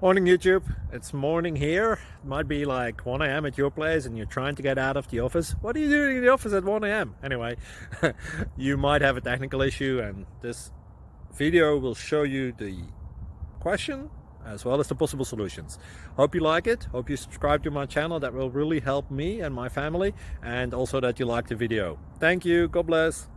Morning YouTube, it's morning here. It might be like 1 a.m. at your place and you're trying to get out of the office. What are you doing in the office at 1 a.m.? Anyway, you might have a technical issue and this video will show you the question as well as the possible solutions. Hope you like it, hope you subscribe to my channel. That will really help me and my family, and also that you like the video. Thank you, God bless.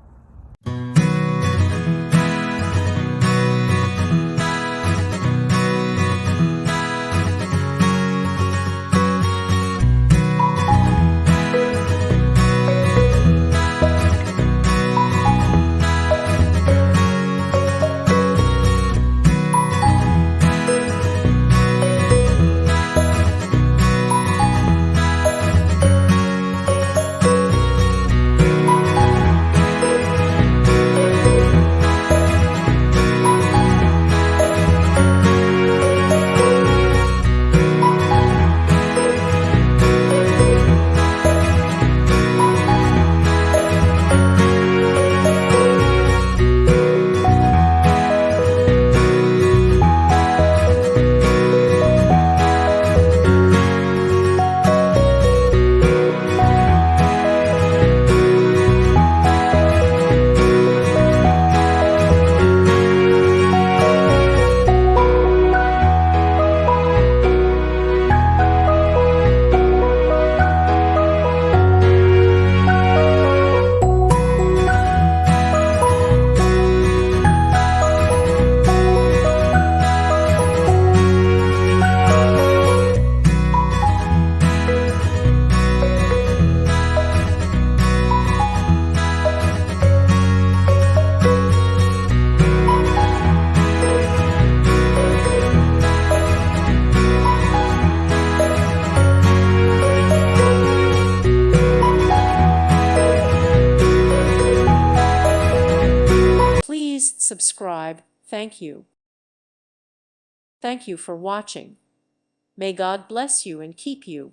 Please subscribe. Thank you. Thank you for watching. May God bless you and keep you.